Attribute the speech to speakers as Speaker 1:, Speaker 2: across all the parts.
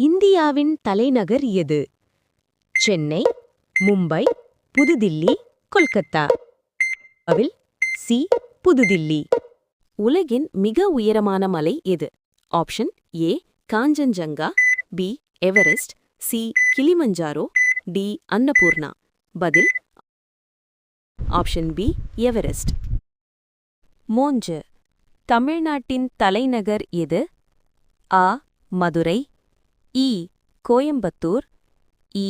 Speaker 1: இந்தியாவின் தலைநகர் எது? சென்னை, மும்பை, புதுதில்லி, கொல்கத்தா. அவில் சி. புதுதில்லி.
Speaker 2: உலகின் மிக உயரமான மலை எது? Option A Kanchenjunga, B Everest, C Kilimanjaro, D Annapurna. பதில் ஆப்ஷன் பி எவரெஸ்ட். 3. தமிழ்நாட்டின் தலைநகர் எது? ஆ மதுரை, இ கோயம்புத்தூர், இ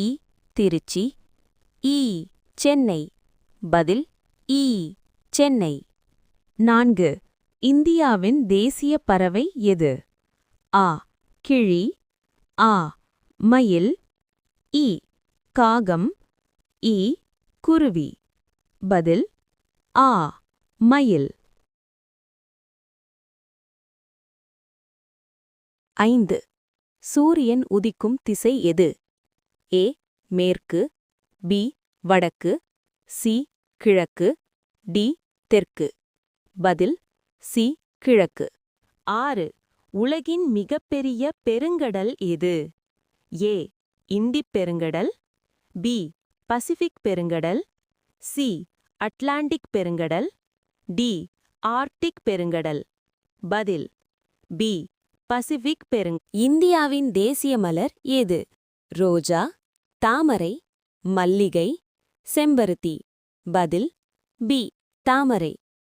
Speaker 2: திருச்சி, இ சென்னை. பதில் இ சென்னை. 4. இந்தியாவின் தேசிய பறவை எது? ஆ கிளி, ஆ மயில், இ காகம், இ குருவி. பதில் ஆ மயில். 5. சூரியன் உதிக்கும் திசை எது? ஏ மேற்கு, பி வடக்கு, சி கிழக்கு, டி தெற்கு. பதில் சி கிழக்கு. 6. உலகின் மிகப்பெரிய பெருங்கடல் எது? ஏ இந்திப் பெருங்கடல், பி பசிபிக் பெருங்கடல், சி அட்லாண்டிக் பெருங்கடல், டி ஆர்க்டிக் பெருங்கடல். பதில் பி பசிபிக் இந்தியாவின் தேசிய மலர் ஏது? ரோஜா, தாமரை, மல்லிகை, செம்பருத்தி. பதில் பி தாமரை.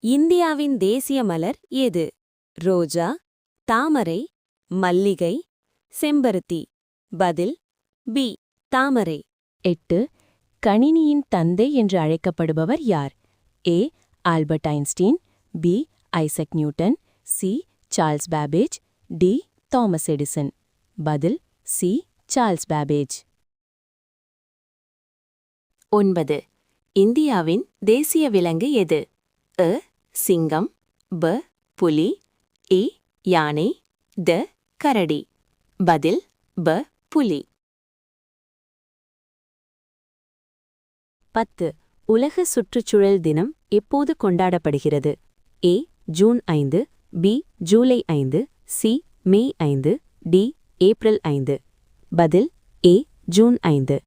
Speaker 2: இந்தியாவின் தேசிய மலர் ஏது? ரோஜா, தாமரை, மல்லிகை, செம்பருத்தி. பதில் பி தாமரை.
Speaker 1: 8. கணினியின் தந்தை என்று அழைக்கப்படுபவர் யார்? A Albert Einstein, B Isaac Newton, C Charles Babbage, D Thomas Edison. பதில் சி சார்ல்ஸ் பேபேஜ்.
Speaker 2: 9. இந்தியாவின் தேசிய விலங்கு எது? அ சிங்கம், ப புலி, இ யானை, த கரடி. பதில் ப புலி. 10. உலக சுற்றுச்சூழல் தினம் எப்போது கொண்டாடப்படுகிறது? A June 5, B July 5, C May 5, D April 5. பதில் ஏ ஜூன் 5.